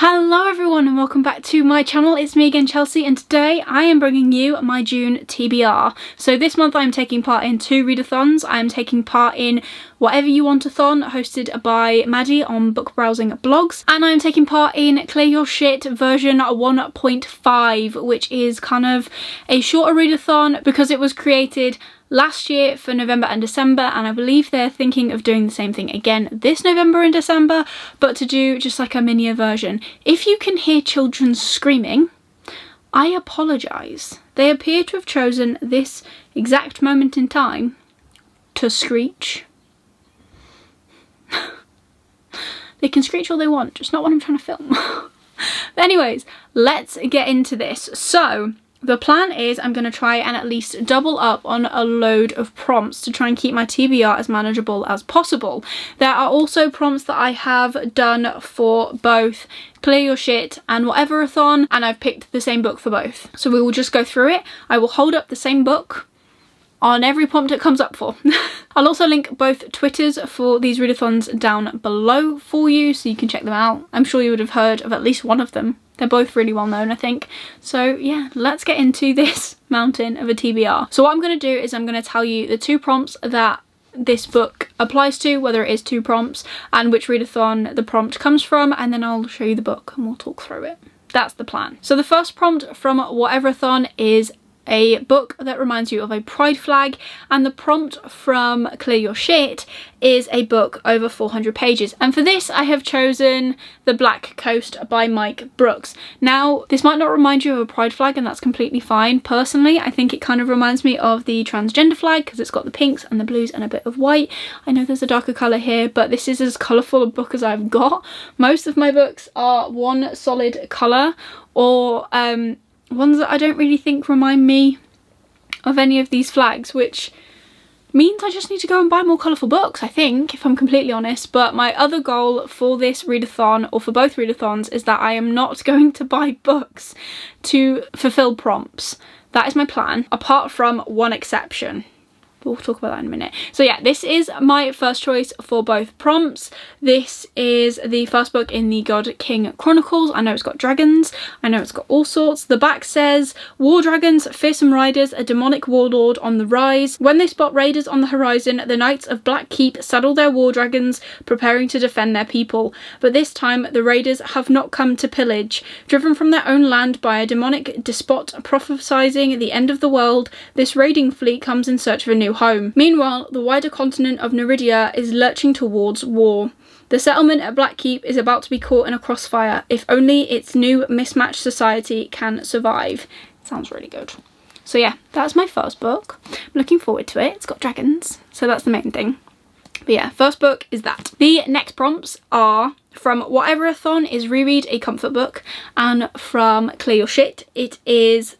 Hello everyone and welcome back to my channel. It's me again, Chelsea, and today I am bringing you my June TBR. So this month I'm taking part in 2 readathons. I am taking part in Whatever You Want-a-thon, hosted by Maddie on Book Browsing Blogs, and I'm taking part in ClearUrSh version 1.5, which is kind of a shorter readathon because it was created last year for November and December, and I believe they're thinking of doing the same thing again this November and December, but to do just like a mini version. If you can hear children screaming, I apologise. They appear to have chosen this exact moment in time to screech. They can screech all they want, just not when I'm trying to film. But anyways, let's get into this. So the plan is I'm going to try and at least double up on a load of prompts to try and keep my TBR as manageable as possible. There are also prompts that I have done for both ClearUrSh and Whateverthon, and I've picked the same book for both. So we will just go through it. I will hold up the same book on every prompt it comes up for. I'll also link both Twitters for these readathons down below for you so you can check them out. I'm sure you would have heard of at least one of them. They're both really well known, I think. So yeah, let's get into this mountain of a TBR. So what I'm going to do is I'm going to tell you the 2 prompts that this book applies to, whether it is 2 prompts, and which readathon the prompt comes from, and then I'll show you the book and we'll talk through it. That's the plan. So the first prompt from Whateverthon is a book that reminds you of a pride flag, and the prompt from ClearUrSh is a book over 400 pages, and for this I have chosen The Black Coast by Mike Brooks. Now this might not remind you of a pride flag, and that's completely fine. Personally, I think it kind of reminds me of the transgender flag because it's got the pinks and the blues and a bit of white. I know there's a darker colour here, but this is as colourful a book as I've got. Most of my books are one solid colour, or ones that I don't really think remind me of any of these flags, which means I just need to go and buy more colourful books, I think, if I'm completely honest. But my other goal for this readathon, or for both readathons, is that I am not going to buy books to fulfil prompts. That is my plan, apart from one exception. We'll talk about that in a minute. So yeah, this is my first choice for both prompts. This is the first book in the God King Chronicles. I know it's got dragons. I know it's got all sorts. The back says, war dragons, fearsome riders, a demonic warlord on the rise. When they spot raiders on the horizon, the knights of Black Keep saddle their war dragons, preparing to defend their people. But this time, the raiders have not come to pillage. Driven from their own land by a demonic despot prophesizing the end of the world, this raiding fleet comes in search of a new home. Meanwhile, the wider continent of Neridia is lurching towards war. The settlement at Black Keep is about to be caught in a crossfire, if only its new mismatched society can survive. Sounds really good. So yeah, that's my first book. I'm looking forward to it. It's got dragons, so that's the main thing. But yeah, first book is that. The next prompts are from Whateverthon is reread a comfort book, and from ClearUrSh it is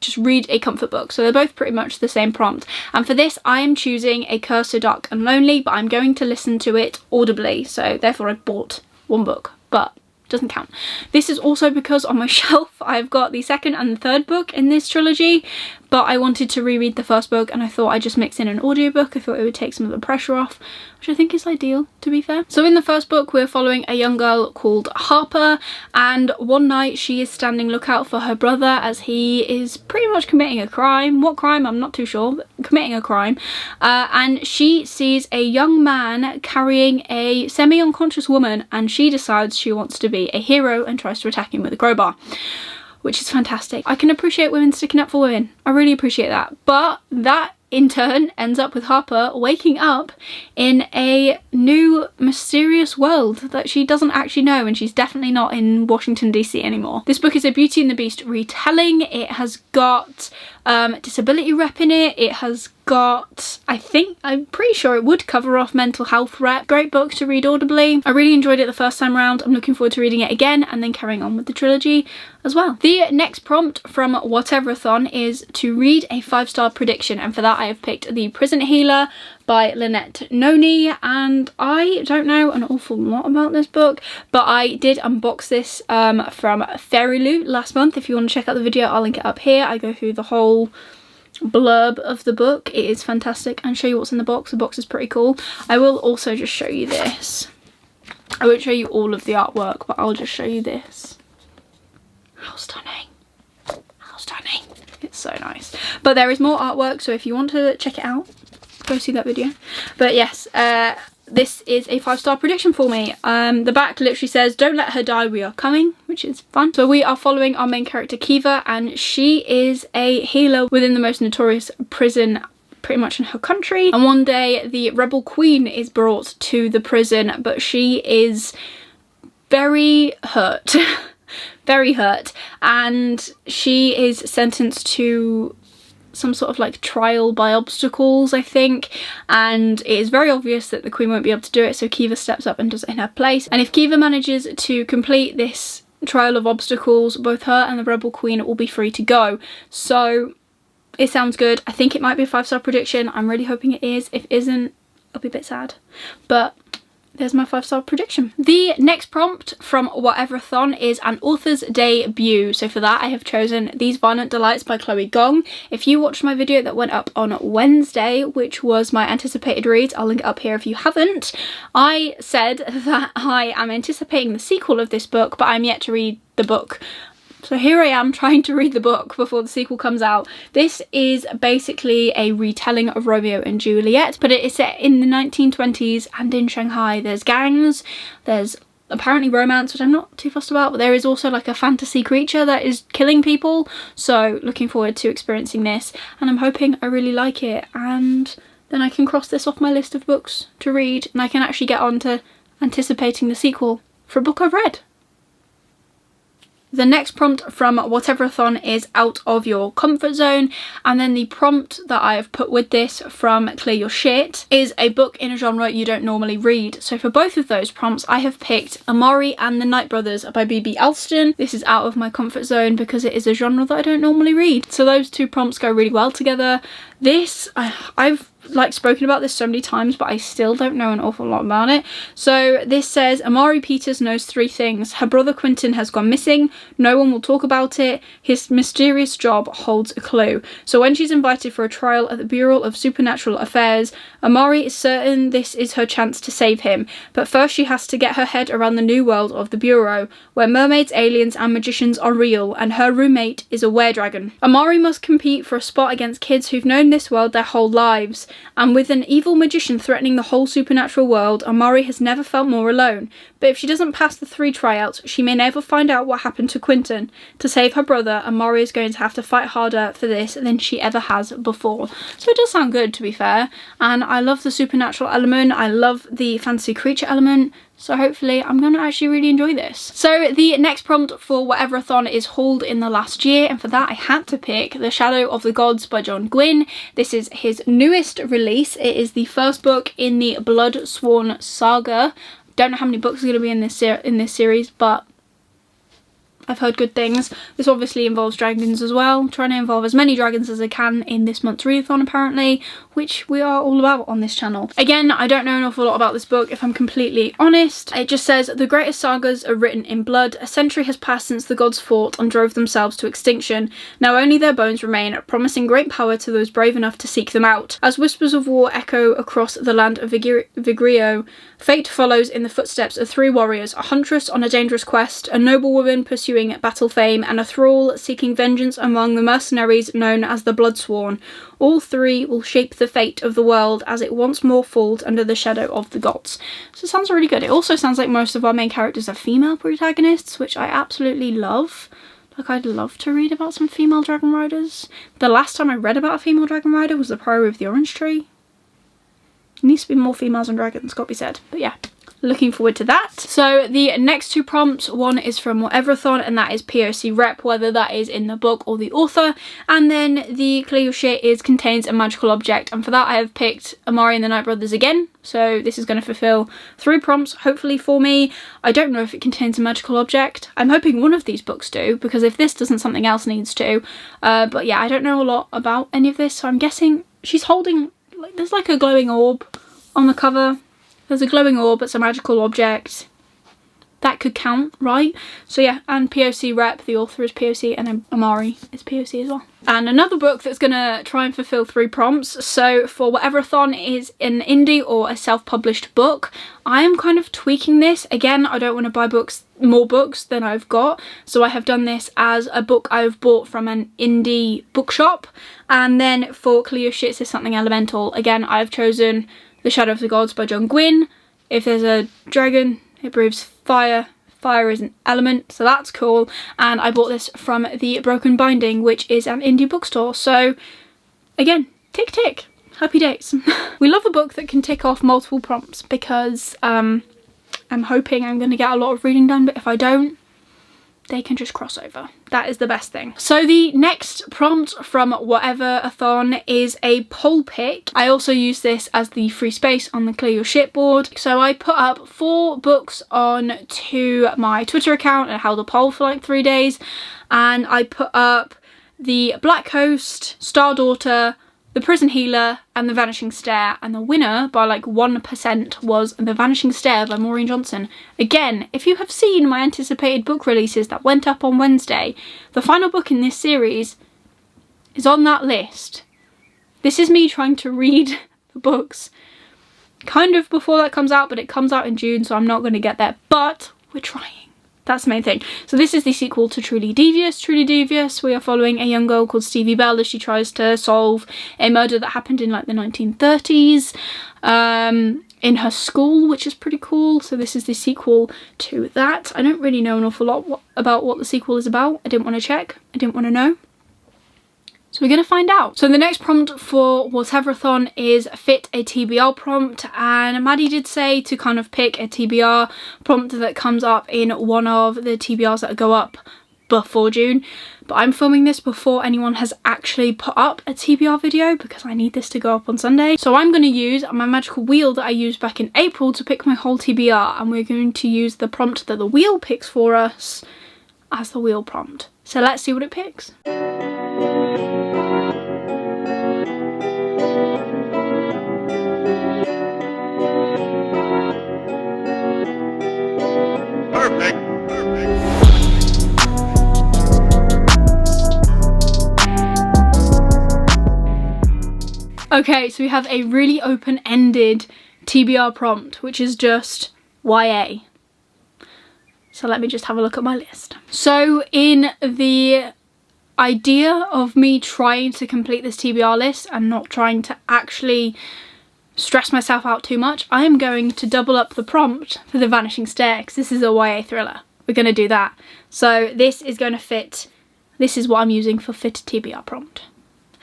just read a comfort book. So they're both pretty much the same prompt, and for this I am choosing A Curse So Dark and Lonely, but I'm going to listen to it audibly, so therefore I bought one book, but doesn't count. This is also because on my shelf I've got the second and the third book in this trilogy, but I wanted to reread the first book and I thought I'd just mix in an audiobook. I thought it would take some of the pressure off, which I think is ideal, to be fair. So in the first book we're following a young girl called Harper, and one night she is standing lookout for her brother as he is pretty much committing a crime. What crime? I'm not too sure, but committing a crime. And she sees a young man carrying a semi-unconscious woman, and she decides she wants to be a hero and tries to attack him with a crowbar, which is fantastic. I can appreciate women sticking up for women. I really appreciate that. But that in turn ends up with Harper waking up in a new mysterious world that she doesn't actually know, and she's definitely not in Washington DC anymore. This book is a Beauty and the Beast retelling. It has got disability rep in it. It has got, I'm pretty sure it would cover off mental health rep. Great book to read audibly. I really enjoyed it the first time round. I'm looking forward to reading it again and then carrying on with the trilogy as well. The next prompt from Whateverthon is to read a 5-star prediction, and for that I have picked The Prison Healer by Lynette Noni, and I don't know an awful lot about this book, but I did unbox this from Fairy Loot last month. If you want to check out the video, I'll link it up here. I go through the whole blurb of the book. It is fantastic, and show you what's in the box. The box is pretty cool. I will also just show you this. I won't show you all of the artwork, but I'll just show you this. How stunning. How stunning. It's so nice. But there is more artwork, so if you want to check it out, go see that video. But yes, this is a 5-star prediction for me. The back literally says, "Don't let her die, we are coming," which is fun. So we are following our main character Kiva, and she is a healer within the most notorious prison pretty much in her country. And one day the rebel queen is brought to the prison, but she is very hurt. Very hurt, and she is sentenced to some sort of like trial by obstacles, I think, and it is very obvious that the queen won't be able to do it, so Kiva steps up and does it in her place. And if Kiva manages to complete this trial of obstacles, both her and the rebel queen will be free to go. So it sounds good. I think it might be a 5-star prediction. I'm really hoping it is. If it isn't, I'll be a bit sad, but there's my 5-star prediction. The next prompt from Whateverthon is an author's debut. So for that I have chosen These Violent Delights by Chloe Gong. If you watched my video that went up on Wednesday, which was my anticipated reads, I'll link it up here if you haven't, I said that I am anticipating the sequel of this book, but I'm yet to read the book. So here I am trying to read the book before the sequel comes out. This is basically a retelling of Romeo and Juliet, but it is set in the 1920s and in Shanghai. There's gangs, there's apparently romance, which I'm not too fussed about, but there is also like a fantasy creature that is killing people. So looking forward to experiencing this, and I'm hoping I really like it, and then I can cross this off my list of books to read, and I can actually get on to anticipating the sequel for a book I've read. The next prompt from Whateverthon is Out of Your Comfort Zone, and then the prompt that I have put with this from ClearUrSh is a book in a genre you don't normally read. So for both of those prompts I have picked Amari and the Night Brothers by B.B. Alston. This is out of my comfort zone because it is a genre that I don't normally read. So those two prompts go really well together. This, I've like spoken about this so many times, but I still don't know an awful lot about it. So this says, Amari Peters knows 3 things. Her brother Quentin has gone missing. No one will talk about it. His mysterious job holds a clue. So when she's invited for a trial at the Bureau of Supernatural Affairs, Amari is certain this is her chance to save him. But first she has to get her head around the new world of the Bureau, where mermaids, aliens and magicians are real, and her roommate is a were-dragon. Amari must compete for a spot against kids who've known this world their whole lives. And with an evil magician threatening the whole supernatural world, Amari has never felt more alone. But if she doesn't pass the 3 tryouts, she may never find out what happened to Quentin. To save her brother, Amari is going to have to fight harder for this than she ever has before. So it does sound good, to be fair. And I love the supernatural element. I love the fantasy creature element. So hopefully I'm going to actually really enjoy this. So the next prompt for Whateverthon is Hauled in the Last Year, and for that I had to pick The Shadow of the Gods by John Gwynne. This is his newest release. It is the first book in the Blood Sworn saga. Don't know how many books are going to be in this series, but I've heard good things. This obviously involves dragons as well. I'm trying to involve as many dragons as I can in this month's readathon apparently, which we are all about on this channel. Again, I don't know an awful lot about this book if I'm completely honest. It just says, the greatest sagas are written in blood. A century has passed since the gods fought and drove themselves to extinction. Now only their bones remain, promising great power to those brave enough to seek them out. As whispers of war echo across the land of Vigrio, fate follows in the footsteps of 3 warriors, a huntress on a dangerous quest, a noble woman pursuing battle fame, and a thrall seeking vengeance among the mercenaries known as the Bloodsworn. All 3 will shape the fate of the world as it once more falls under the shadow of the gods. So it sounds really good. It also sounds like most of our main characters are female protagonists, which I absolutely love. Like, I'd love to read about some female dragon riders. The last time I read about a female dragon rider was The Priory of the Orange Tree. There needs to be more females and dragons, got to be said. But yeah, looking forward to that. So the next 2 prompts, one is from Whateverthon, and that is POC rep, whether that is in the book or the author. And then the ClearUrSh is contains a magical object, and for that I have picked Amari and the Night Brothers again. So this is going to fulfill 3 prompts hopefully for me. I don't know if it contains a magical object. I'm hoping one of these books do, because if this doesn't, something else needs to. But yeah, I don't know a lot about any of this, so I'm guessing she's holding, like, there's like a glowing orb on the cover. There's a glowing orb, it's a magical object. that could count, right? So yeah, and POC rep, the author is POC, and then Amari is POC as well. And another book that's gonna try and fulfill 3 prompts. So for Whateverthon is an indie or a self-published book. I am kind of tweaking this. Again, I don't want to buy more books than I've got. So I have done this as a book I've bought from an indie bookshop. And then for ClearUrSh, it's something elemental. Again, I've chosen The Shadow of the Gods by John Gwynne. If there's a dragon, it breathes fire. Fire is an element, so that's cool. And I bought this from the Broken Binding, which is an indie bookstore. So again, tick tick, happy days. We love a book that can tick off multiple prompts because I'm hoping I'm going to get a lot of reading done, but if I don't, they can just cross over. That is the best thing. So the next prompt from Whateverthon is a poll pick. I also use this as the free space on the ClearUrSh board. So I put up 4 books on to my Twitter account and held a poll for like 3 days. And I put up The Black Host, Star Daughter, The Prison Healer, and The Vanishing Stare, and the winner by like 1% was The Vanishing Stare by Maureen Johnson. Again, if you have seen my anticipated book releases that went up on Wednesday, the final book in this series is on that list. This is me trying to read the books kind of before that comes out, but it comes out in June, so I'm not going to get there, but we're trying. That's the main thing. So this is the sequel to Truly Devious. Truly Devious, we are following a young girl called Stevie Bell as she tries to solve a murder that happened in like the 1930s in her school, which is pretty cool. So this is the sequel to that. I don't really know an awful lot about what the sequel is about. I didn't want to check. I didn't want to know. So we're going to find out. So the next prompt for Whateverthon is fit a TBR prompt, and Maddie did say to kind of pick a TBR prompt that comes up in one of the TBRs that go up before June. But I'm filming this before anyone has actually put up a TBR video because I need this to go up on Sunday. So I'm going to use my magical wheel that I used back in April to pick my whole TBR, and we're going to use the prompt that the wheel picks for us as the wheel prompt. So let's see what it picks. Okay, so we have a really open-ended TBR prompt, which is just YA. So let me just have a look at my list. So in the idea of me trying to complete this TBR list and not trying to actually stress myself out too much, I am going to double up the prompt for The Vanishing Stare because this is a YA thriller. We're going to do that. So this is going to fit, this is what I'm using for fit TBR prompt.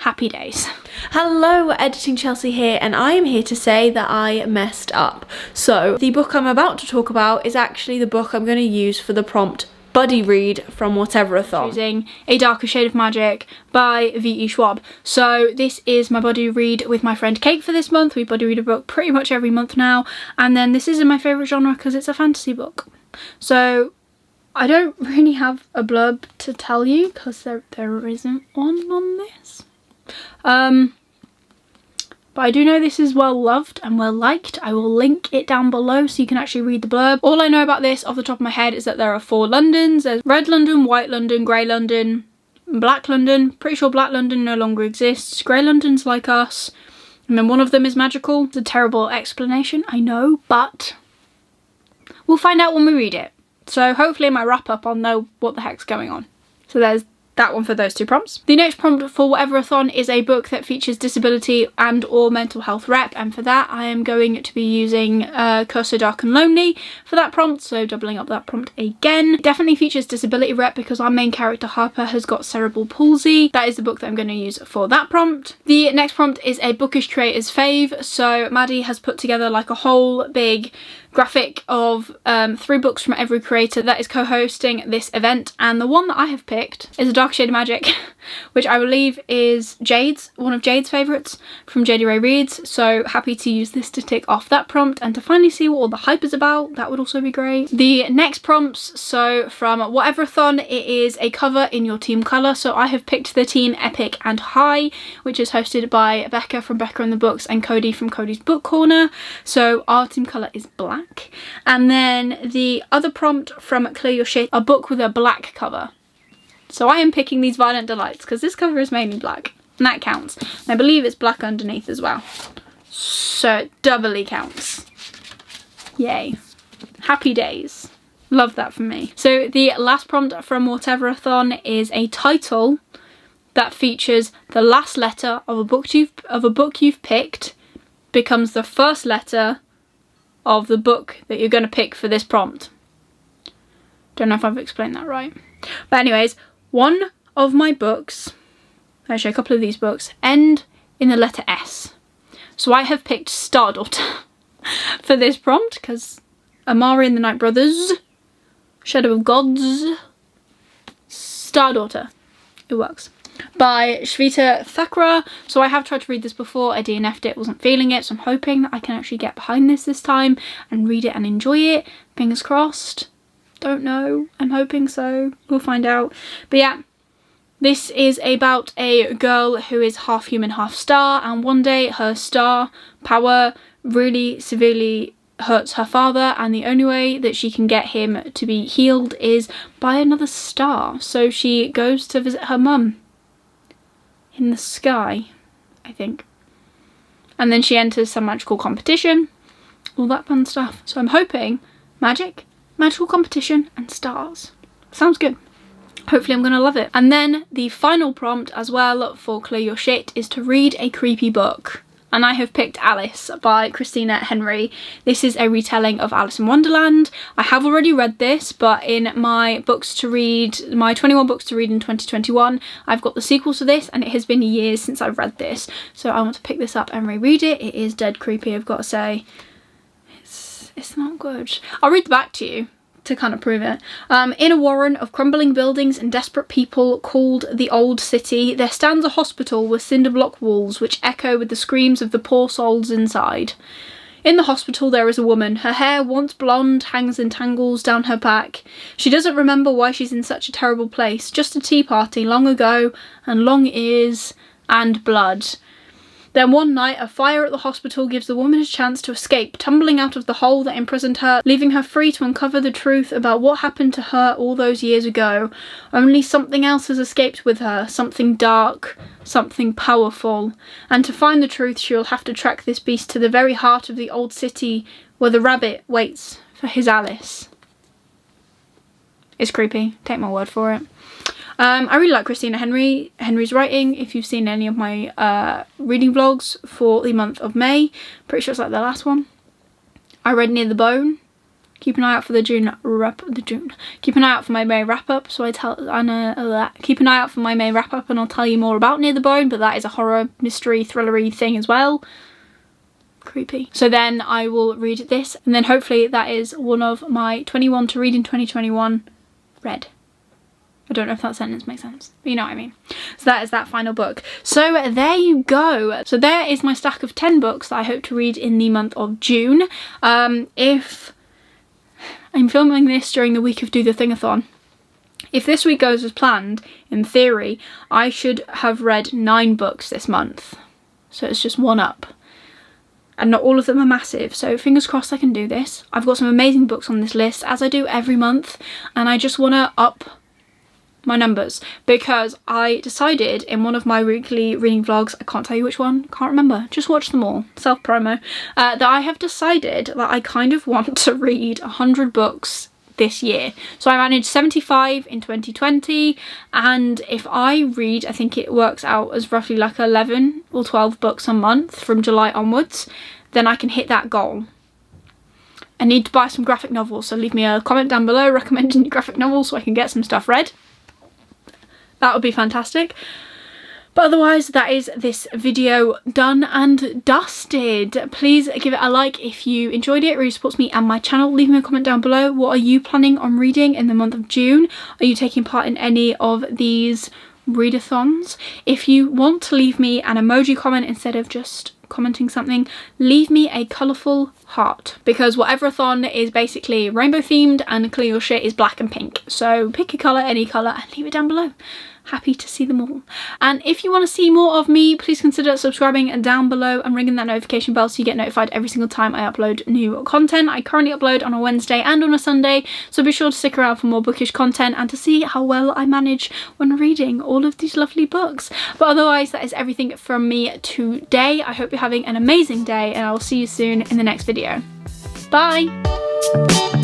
Happy days. Hello, Editing Chelsea here, and I am here to say that I messed up. So the book I'm about to talk about is actually the book I'm going to use for the prompt buddy read from Whateverthon. Using A Darker Shade of Magic by V.E. Schwab. So this is my buddy read with my friend Kate for this month. We buddy read a book pretty much every month now, and then this isn't my favourite genre because it's a fantasy book. So I don't really have a blurb to tell you because there isn't one on this. But I do know this is well loved and well liked. I will link it down below so you can actually read the blurb. All I know about this off the top of my head is that there are 4 Londons. There's Red London, White London, Grey London, Black London. Pretty sure Black London no longer exists. Grey London's like us. And then one of them is magical. It's a terrible explanation, I know, but we'll find out when we read it. So hopefully in my wrap up I'll know what the heck's going on. So there's that one for those 2 prompts. The next prompt for Whateverthon is a book that features disability and or mental health rep, and for that I am going to be using Curse So Dark and Lonely for that prompt, so doubling up that prompt again. It definitely features disability rep because our main character Harper has got cerebral palsy. That is the book that I'm going to use for that prompt. The next prompt is a bookish creator's fave, so Maddie has put together like a whole big graphic of 3 books from every creator that is co-hosting this event, and the one that I have picked is A Darker Dark Shade of Magic, which I believe is one of Jade's favourites from Jadey Ray Reads. So happy to use this to tick off that prompt and to finally see what all the hype is about. That would also be great. The next prompts, so from Whateverthon, it is a cover in your team colour. So I have picked the team Epic and High, which is hosted by Becca from Becca and the Books and Cody from Cody's Book Corner. So our team colour is black. And then the other prompt from ClearUrSh, a book with a black cover. So I am picking these Violent Delights because this cover is mainly black, and that counts. And I believe it's black underneath as well. So it doubly counts. Yay. Happy days. Love that for me. So the last prompt from Whateverthon is a title that features the last letter of a book you've picked becomes the first letter of the book that you're going to pick for this prompt. Don't know if I've explained that right. But anyways, one of my books, actually a couple of these books, end in the letter S. So I have picked Star Daughter for this prompt because Amari and the Night Brothers, Shadow of Gods, Star Daughter. It works. By Shveta Thakra. So I have tried to read this before, I DNF'd it, wasn't feeling it, so I'm hoping that I can actually get behind this time and read it and enjoy it. Fingers crossed. Don't know, I'm hoping so, we'll find out. But yeah, this is about a girl who is half human, half star, and one day her star power really severely hurts her father, and the only way that she can get him to be healed is by another star. So she goes to visit her mum in the sky, I think. And then she enters some magical competition, all that fun stuff. So I'm hoping magical competition and stars. Sounds good. Hopefully I'm going to love it. And then the final prompt as well for Clear Your Shit is to read a creepy book. And I have picked Alice by Christina Henry. This is a retelling of Alice in Wonderland. I have already read this, but in my books to read, my 21 books to read in 2021, I've got the sequel to this, and it has been years since I've read this. So I want to pick this up and reread it. It is dead creepy, I've got to say. It's not good. I'll read the back to you to kind of prove it. In a warren of crumbling buildings and desperate people called the Old City, there stands a hospital with cinder block walls which echo with the screams of the poor souls inside. In the hospital there is a woman. Her hair, once blonde, hangs in tangles down her back. She doesn't remember why she's in such a terrible place. Just a tea party long ago, and long ears, and blood. Then one night, a fire at the hospital gives the woman a chance to escape, tumbling out of the hole that imprisoned her, leaving her free to uncover the truth about what happened to her all those years ago. Only something else has escaped with her, something dark, something powerful. And to find the truth, she will have to track this beast to the very heart of the old city, where the rabbit waits for his Alice. It's creepy, take my word for it. I really like Christina Henry's writing. If you've seen any of my reading vlogs for the month of May, pretty sure it's like the last one. I read Near the Bone. Keep an eye out for Keep an eye out for my May wrap up. So keep an eye out for my May wrap up, and I'll tell you more about Near the Bone. But that is a horror, mystery, thrillery thing as well. Creepy. So then I will read this, and then hopefully that is one of my 21 to read in 2021 read. I don't know if that sentence makes sense, but you know what I mean. So that is that final book. So there you go. So there is my stack of 10 books that I hope to read in the month of June. If I'm filming this during the week of Do the Thingathon, if this week goes as planned, in theory, I should have read 9 books this month. So it's just one up. And not all of them are massive, so fingers crossed I can do this. I've got some amazing books on this list, as I do every month, and I just want to up my numbers, because I decided in one of my weekly reading vlogs, I can't tell you which one, can't remember, just watch them all, self-promo, that I have decided that I kind of want to read 100 books this year. So I managed 75 in 2020, and if I read, I think it works out as roughly like 11 or 12 books a month from July onwards, then I can hit that goal. I need to buy some graphic novels, so leave me a comment down below recommending graphic novels so I can get some stuff read. That would be fantastic. But otherwise, that is this video done and dusted. Please give it a like if you enjoyed it. It really supports me and my channel. Leave me a comment down below. What are you planning on reading in the month of June? Are you taking part in any of these readathons. If you want to leave me an emoji comment instead of just commenting something, leave me a colourful heart, because Whateverthon is basically rainbow themed and ClearUrSh is black and pink. So pick a colour, any colour, and leave it down below. Happy to see them all. And if you want to see more of me, please consider subscribing down below and ringing that notification bell so you get notified every single time I upload new content. I currently upload on a Wednesday and on a Sunday, so be sure to stick around for more bookish content and to see how well I manage when reading all of these lovely books. But otherwise, that is everything from me today. I hope you're having an amazing day, and I will see you soon in the next video. Bye!